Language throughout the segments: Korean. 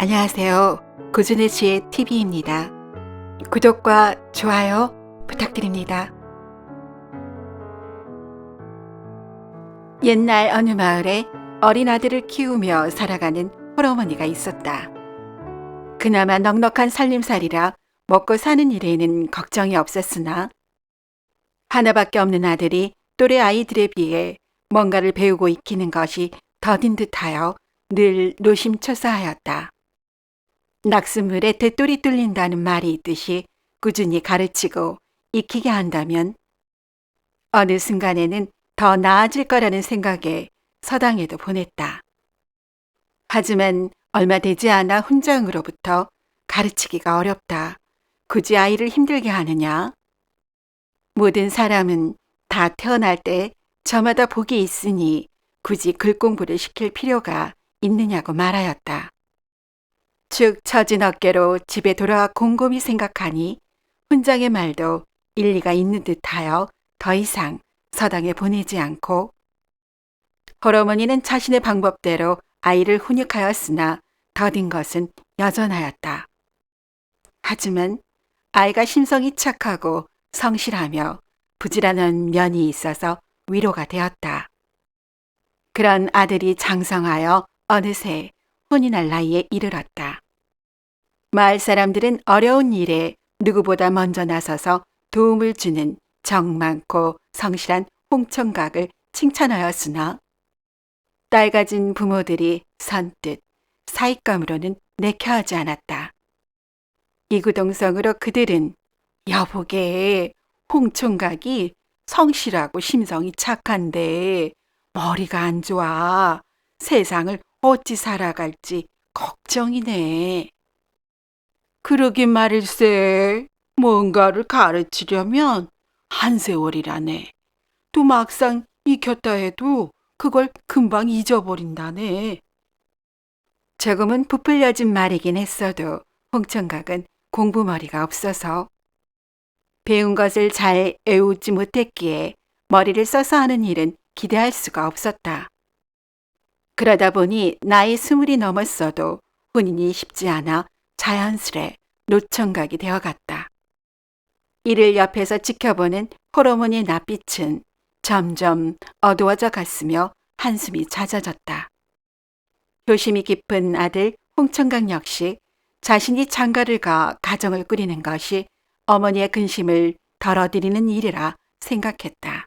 안녕하세요. 고준의 지혜 TV입니다. 구독과 좋아요 부탁드립니다. 옛날 어느 마을에 어린 아들을 키우며 살아가는 홀어머니가 있었다. 그나마 넉넉한 살림살이라 먹고 사는 일에는 걱정이 없었으나 하나밖에 없는 아들이 또래 아이들에 비해 뭔가를 배우고 익히는 것이 더딘 듯하여 늘 노심초사하였다. 낙숫물에 대돌이 뚫린다는 말이 있듯이 꾸준히 가르치고 익히게 한다면 어느 순간에는 더 나아질 거라는 생각에 서당에도 보냈다. 하지만 얼마 되지 않아 훈장으로부터 가르치기가 어렵다. 굳이 아이를 힘들게 하느냐? 모든 사람은 다 태어날 때 저마다 복이 있으니 굳이 글공부를 시킬 필요가 있느냐고 말하였다. 즉 처진 어깨로 집에 돌아와 곰곰이 생각하니 훈장의 말도 일리가 있는 듯하여 더 이상 서당에 보내지 않고 홀어머니는 자신의 방법대로 아이를 훈육하였으나 더딘 것은 여전하였다. 하지만 아이가 심성이 착하고 성실하며 부지런한 면이 있어서 위로가 되었다. 그런 아들이 장성하여 어느새 혼인할 나이에 이르렀다. 마을 사람들은 어려운 일에 누구보다 먼저 나서서 도움을 주는 정 많고 성실한 홍총각을 칭찬하였으나 딸 가진 부모들이 선뜻 사익감으로는 내켜하지 않았다. 이구동성으로 그들은 여보게 홍총각이 성실하고 심성이 착한데 머리가 안 좋아 세상을 어찌 살아갈지 걱정이네. 그러긴 말일세. 뭔가를 가르치려면 한 세월이라네. 또 막상 익혔다 해도 그걸 금방 잊어버린다네. 조금은 부풀려진 말이긴 했어도 홍총각은 공부머리가 없어서 배운 것을 잘 애우지 못했기에 머리를 써서 하는 일은 기대할 수가 없었다. 그러다 보니 나이 20이 넘었어도 혼인이 쉽지 않아 자연스레 노총각이 되어갔다. 이를 옆에서 지켜보는 홀어머니의 낯빛은 점점 어두워져 갔으며 한숨이 잦아졌다. 효심이 깊은 아들 홍총각 역시 자신이 장가를 가 가정을 꾸리는 것이 어머니의 근심을 덜어드리는 일이라 생각했다.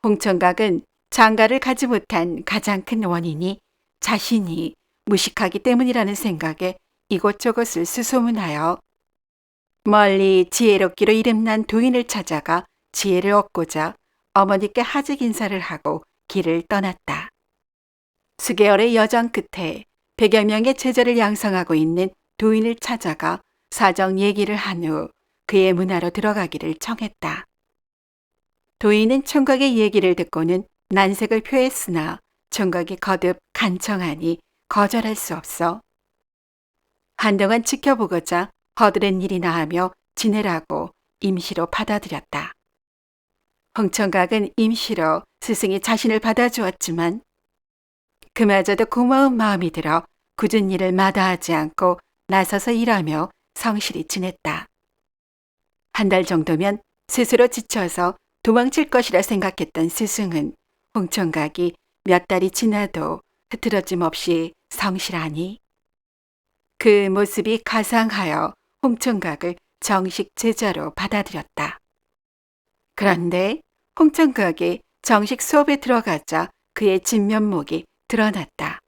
홍총각은 장가를 가지 못한 가장 큰 원인이 자신이 무식하기 때문이라는 생각에 이곳저곳을 수소문하여 멀리 지혜롭기로 이름난 도인을 찾아가 지혜를 얻고자 어머니께 하직 인사를 하고 길을 떠났다. 수개월의 여정 끝에 100여 명의 제자를 양성하고 있는 도인을 찾아가 사정 얘기를 한 후 그의 문화로 들어가기를 청했다. 도인은 총각의 얘기를 듣고는 난색을 표했으나 총각이 거듭 간청하니 거절할 수 없어 한동안 지켜보고자 허드렛 일이나 하며 지내라고 임시로 받아들였다. 홍총각은 임시로 스승이 자신을 받아주었지만 그마저도 고마운 마음이 들어 굳은 일을 마다하지 않고 나서서 일하며 성실히 지냈다. 한 달 정도면 스스로 지쳐서 도망칠 것이라 생각했던 스승은 홍총각이 몇 달이 지나도 흐트러짐 없이 성실하니 그 모습이 가상하여 홍총각을 정식 제자로 받아들였다. 그런데 홍총각이 정식 수업에 들어가자 그의 진면목이 드러났다.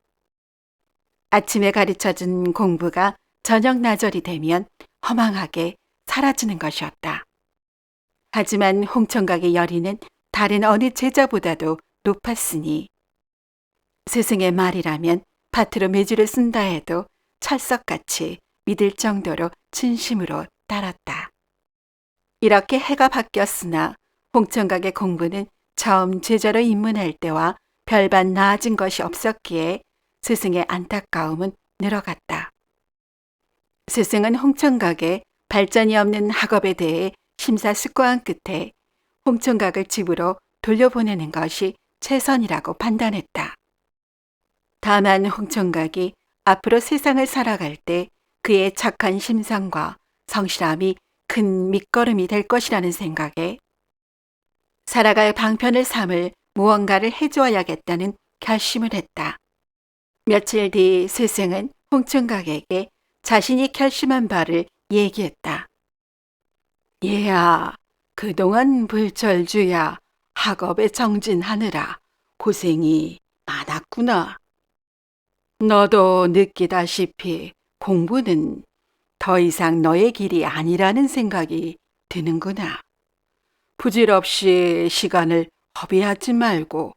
아침에 가르쳐준 공부가 저녁 나절이 되면 허망하게 사라지는 것이었다. 하지만 홍총각의 열의는 다른 어느 제자보다도 높았으니 스승의 말이라면 밭으로 매주를 쓴다 해도 철석같이 믿을 정도로 진심으로 따랐다. 이렇게 해가 바뀌었으나 홍총각의 공부는 처음 제자로 입문할 때와 별반 나아진 것이 없었기에 스승의 안타까움은 늘어갔다. 스승은 홍총각의 발전이 없는 학업에 대해 심사숙고한 끝에 홍총각을 집으로 돌려보내는 것이 최선이라고 판단했다. 다만 홍총각이 앞으로 세상을 살아갈 때 그의 착한 심상과 성실함이 큰 밑거름이 될 것이라는 생각에 살아갈 방편을 삼을 무언가를 해주어야겠다는 결심을 했다. 며칠 뒤 스승은 홍총각에게 자신이 결심한 바를 얘기했다. 얘야, 그동안 불철주야 학업에 정진하느라 고생이 많았구나. 너도 느끼다시피 공부는 더 이상 너의 길이 아니라는 생각이 드는구나. 부질없이 시간을 허비하지 말고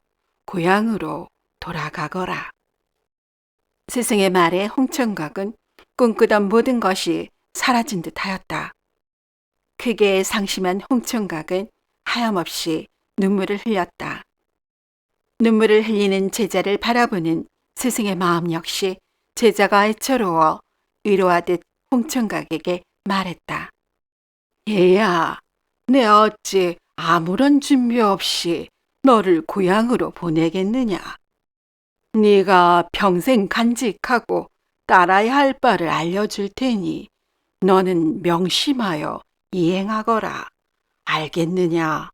고향으로 돌아가거라. 스승의 말에 홍총각은 꿈꾸던 모든 것이 사라진 듯하였다. 크게 상심한 홍총각은 하염없이 눈물을 흘렸다. 눈물을 흘리는 제자를 바라보는 스승의 마음 역시 제자가 애처로워 위로하듯 홍총각에게 말했다. 얘야, 내 어찌 아무런 준비 없이 너를 고향으로 보내겠느냐. 네가 평생 간직하고 따라야 할 바를 알려줄 테니 너는 명심하여 이행하거라. 알겠느냐?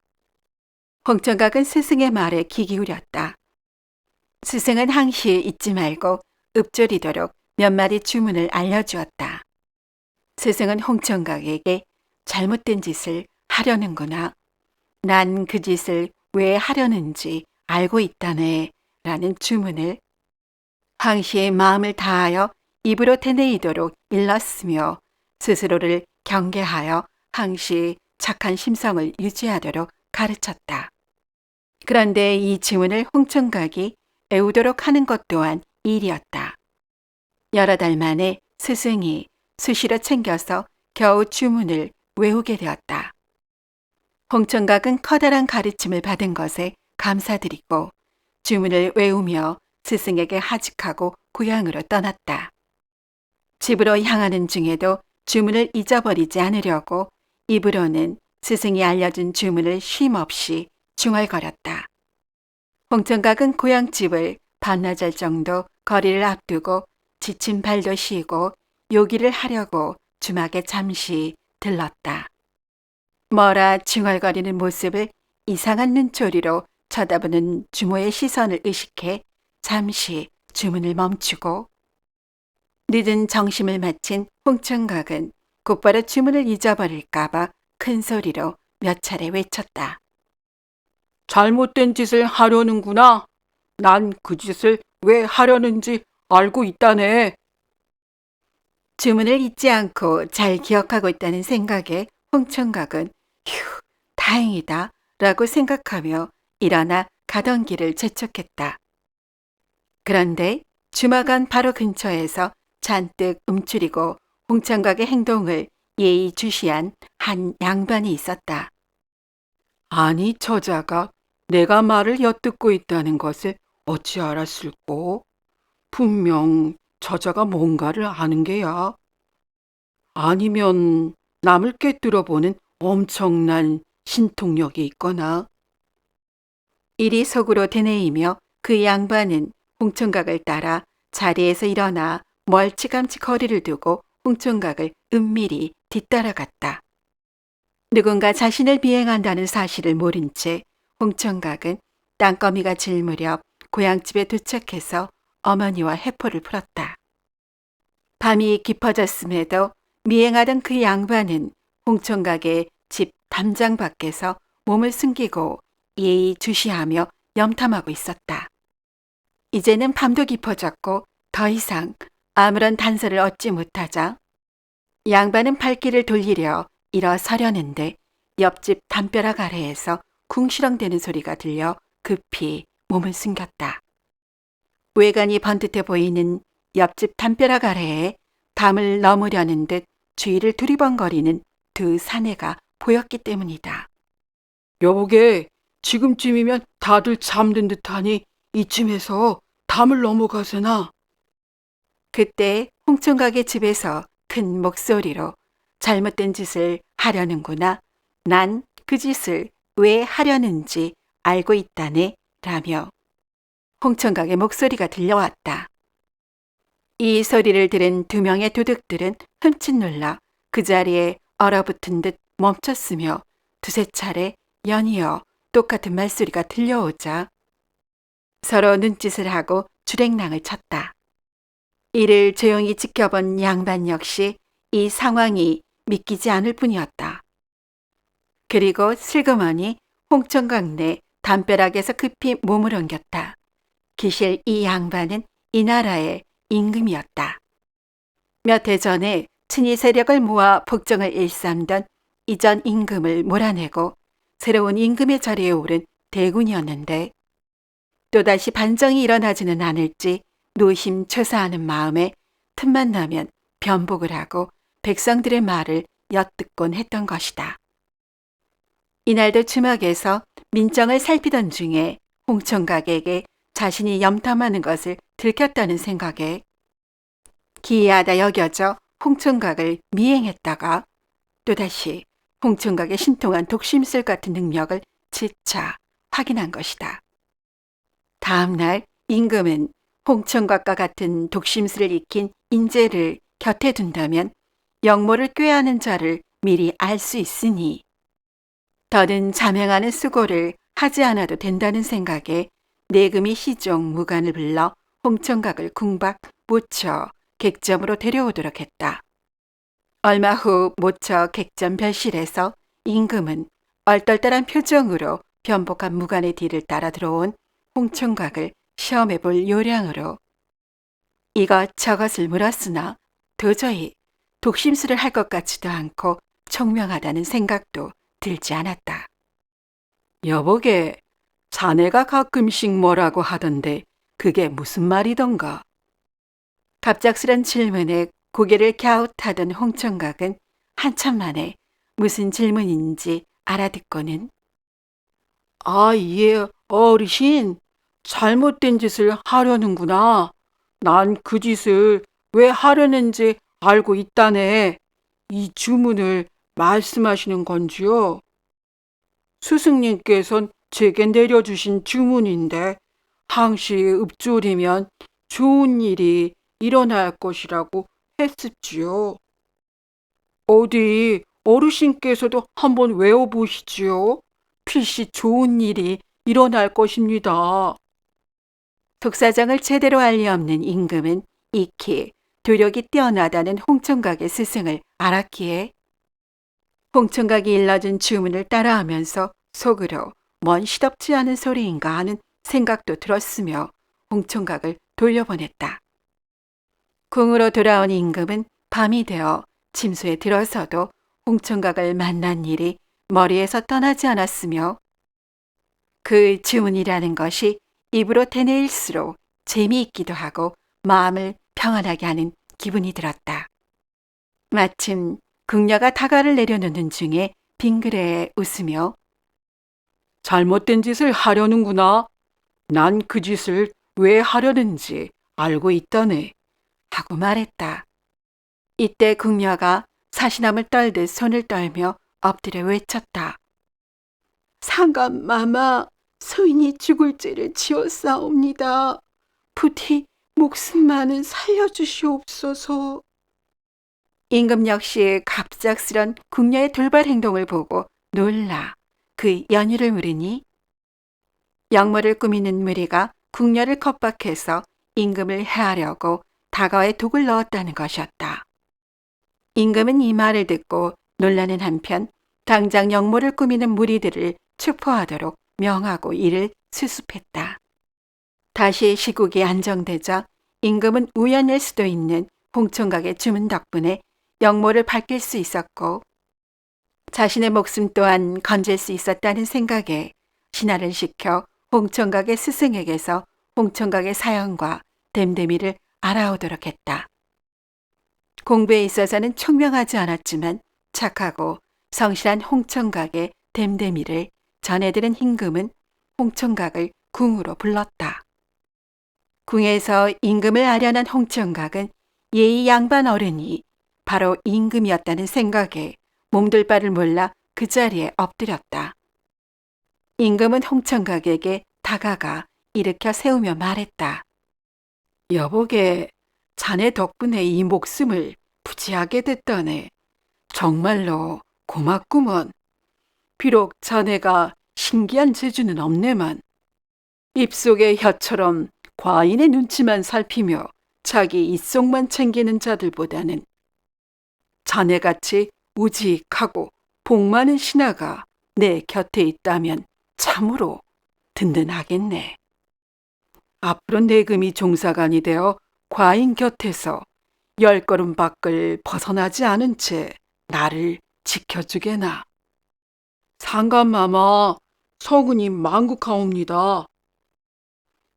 홍총각은 스승의 말에 귀 기울였다. 스승은 항시 잊지 말고 읊조리도록 몇 마디 주문을 알려주었다. 스승은 홍총각에게 잘못된 짓을 하려는구나. 난 그 짓을 왜 하려는지 알고 있다네 라는 주문을 항시의 마음을 다하여 입으로 되뇌이도록 일렀으며 스스로를 경계하여 항시 착한 심성을 유지하도록 가르쳤다. 그런데 이 주문을 홍총각이 외우도록 하는 것 또한 일이었다. 여러 달 만에 스승이 수시로 챙겨서 겨우 주문을 외우게 되었다. 홍총각은 커다란 가르침을 받은 것에 감사드리고 주문을 외우며 스승에게 하직하고 고향으로 떠났다. 집으로 향하는 중에도 주문을 잊어버리지 않으려고 입으로는 스승이 알려준 주문을 쉼없이 중얼거렸다. 홍총각은 고향집을 반나절 정도 거리를 앞두고 지친 발도 쉬고 요기를 하려고 주막에 잠시 들렀다. 뭐라 중얼거리는 모습을 이상한 눈초리로 쳐다보는 주모의 시선을 의식해 잠시 주문을 멈추고 늦은 정심을 마친 홍총각은 곧바로 주문을 잊어버릴까봐 큰 소리로 몇 차례 외쳤다. 잘못된 짓을 하려는구나. 난 그 짓을 왜 하려는지 알고 있다네. 주문을 잊지 않고 잘 기억하고 있다는 생각에 홍총각은 휴, 다행이다 라고 생각하며 일어나 가던 길을 재촉했다. 그런데 주막 안 바로 근처에서 잔뜩 움츠리고 홍총각의 행동을 예의주시한 한 양반이 있었다. 아니 저자가 내가 말을 엿듣고 있다는 것을 어찌 알았을꼬? 분명 저자가 뭔가를 아는 게야. 아니면 남을 꿰뚫어보는 엄청난 신통력이 있거나. 이리 속으로 되뇌이며 그 양반은 홍총각을 따라 자리에서 일어나 멀찌감치 거리를 두고 홍총각을 은밀히 뒤따라갔다. 누군가 자신을 비행한다는 사실을 모른 채 홍총각은 땅거미가 질 무렵 고향집에 도착해서 어머니와 회포를 풀었다. 밤이 깊어졌음에도 미행하던 그 양반은 홍총각의 집 담장 밖에서 몸을 숨기고 예의주시하며 염탐하고 있었다. 이제는 밤도 깊어졌고 더 이상 아무런 단서를 얻지 못하자 양반은 발길을 돌리려 일어서려는데 옆집 담벼락 아래에서 궁시렁대는 소리가 들려 급히 몸을 숨겼다. 외관이 번듯해 보이는 옆집 담벼락 아래에 담을 넘으려는 듯 주위를 두리번거리는 두 사내가 보였기 때문이다. 여보게, 지금쯤이면 다들 잠든 듯하니 이쯤에서 담을 넘어가세나. 그때 홍총각의 집에서 큰 목소리로 잘못된 짓을 하려는구나. 난 그 짓을 왜 하려는지 알고 있다네 라며 홍총각의 목소리가 들려왔다. 이 소리를 들은 두 명의 도둑들은 흠칫 놀라 그 자리에 얼어붙은 듯 멈췄으며 두세 차례 연이어 똑같은 말소리가 들려오자 서로 눈짓을 하고 주랭랑을 쳤다. 이를 조용히 지켜본 양반 역시 이 상황이 믿기지 않을 뿐이었다. 그리고 슬그머니 홍천각 내 담벼락에서 급히 몸을 옮겼다. 기실 이 양반은 이 나라의 임금이었다. 몇 해 전에 친위 세력을 모아 북정을 일삼던 이전 임금을 몰아내고 새로운 임금의 자리에 오른 대군이었는데 또다시 반정이 일어나지는 않을지 노심초사하는 마음에 틈만 나면 변복을 하고 백성들의 말을 엿듣곤 했던 것이다. 이날도 주막에서 민정을 살피던 중에 홍천각에게 자신이 염탐하는 것을 들켰다는 생각에 기이하다 여겨져 홍천각을 미행했다가 또다시 홍천각의 신통한 독심술 같은 능력을 재차 확인한 것이다. 다음 날 임금은 홍천각과 같은 독심술을 익힌 인재를 곁에 둔다면 역모를 꾀하는 자를 미리 알 수 있으니 더는 자명하는 수고를 하지 않아도 된다는 생각에 내금이 시종 무관을 불러 홍천각을 궁박 모처 객점으로 데려오도록 했다. 얼마 후 모처 객점 별실에서 임금은 얼떨떨한 표정으로 변복한 무관의 뒤를 따라 들어온 홍천각을 시험해 볼 요량으로 이것저것을 물었으나 도저히 독심술을 할 것 같지도 않고 총명하다는 생각도 들지 않았다. 여보게, 자네가 가끔씩 뭐라고 하던데 그게 무슨 말이던가? 갑작스런 질문에 고개를 갸웃하던 홍천각은 한참 만에 무슨 질문인지 알아듣고는 예, 어르신, 잘못된 짓을 하려는구나. 난 그 짓을 왜 하려는지 알고 있다네. 이 주문을 말씀하시는 건지요? 스승님께선 제게 내려주신 주문인데 항시 읍조리면 좋은 일이 일어날 것이라고 했었지요. 어디 어르신께서도 한번 외워보시지요. 필시 좋은 일이 일어날 것입니다. 독사정을 제대로 알 리 없는 임금은 익히 도력이 뛰어나다는 홍천각의 스승을 알았기에 홍천각이 일러준 주문을 따라하면서 속으로 뭔 시덥지 않은 소리인가 하는 생각도 들었으며 홍천각을 돌려보냈다. 궁으로 돌아온 임금은 밤이 되어 침소에 들어서도 홍천각을 만난 일이 머리에서 떠나지 않았으며 그 주문이라는 것이 입으로 되뇌일수록 재미있기도 하고 마음을 평안하게 하는 기분이 들었다. 마침 궁녀가 다가를 내려놓는 중에 빙그레 웃으며 잘못된 짓을 하려는구나. 난 그 짓을 왜 하려는지 알고 있다네. 하고 말했다. 이때 궁녀가 사시나물 떨듯 손을 떨며 엎드려 외쳤다. 상감마마, 소인이 죽을 죄를 지었사옵니다. 부디 목숨만은 살려주시옵소서. 임금 역시 갑작스런 궁녀의 돌발 행동을 보고 놀라 그 연유를 물으니 역모를 꾸미는 무리가 궁녀를 겁박해서 임금을 해하려고 다가에 독을 넣었다는 것이었다. 임금은 이 말을 듣고 놀라는 한편 당장 역모를 꾸미는 무리들을 추포하도록 명하고 이를 수습했다. 다시 시국이 안정되자 임금은 우연일 수도 있는 홍천각의 주문 덕분에 역모를 밝힐 수 있었고 자신의 목숨 또한 건질 수 있었다는 생각에 신하를 시켜 홍천각의 스승에게서 홍천각의 사연과 댐데미를 알아오도록 했다. 공부에 있어서는 총명하지 않았지만 착하고 성실한 홍천각의 댐데미를 전해들은 임금은 홍천각을 궁으로 불렀다. 궁에서 임금을 아련한 홍천각은 예의 양반 어른이 바로 임금이었다는 생각에 몸둘 바를 몰라 그 자리에 엎드렸다. 임금은 홍천각에게 다가가 일으켜 세우며 말했다. 여보게, 자네 덕분에 이 목숨을 부지하게 됐다네. 정말로 고맙구먼. 비록 자네가 신기한 재주는 없네만 입속의 혀처럼 과인의 눈치만 살피며 자기 입속만 챙기는 자들보다는 자네같이 우직하고 복 많은 신하가 내 곁에 있다면 참으로 든든하겠네. 앞으로 내금이 종사관이 되어 과인 곁에서 10걸음 밖을 벗어나지 않은 채 나를 지켜주게나. 상감마마, 서군이 만국하옵니다.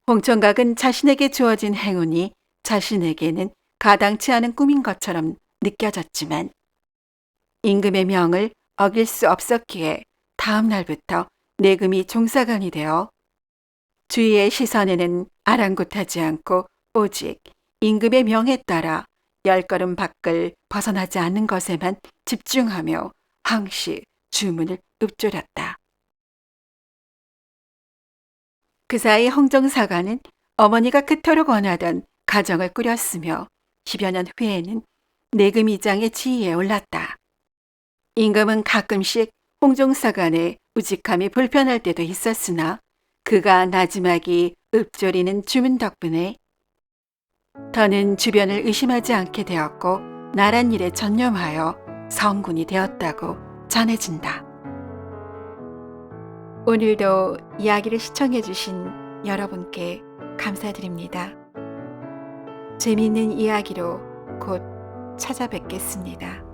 홍총각은 자신에게 주어진 행운이 자신에게는 가당치 않은 꿈인 것처럼 느껴졌지만 임금의 명을 어길 수 없었기에 다음 날부터 내금이 종사관이 되어 주위의 시선에는 아랑곳하지 않고 오직 임금의 명에 따라 10걸음 밖을 벗어나지 않는 것에만 집중하며 항시 주문을 읊조렸다. 그 사이 홍정사관은 어머니가 그토록 원하던 가정을 꾸렸으며 10여 년 후에는 내금이장의 지위에 올랐다. 임금은 가끔씩 홍정사관의 우직함이 불편할 때도 있었으나 그가 나지막이 읊조리는 주문 덕분에 더는 주변을 의심하지 않게 되었고 나란 일에 전념하여 성군이 되었다고 전해진다. 오늘도 이야기를 시청해 주신 여러분께 감사드립니다. 재미있는 이야기로 곧 찾아뵙겠습니다.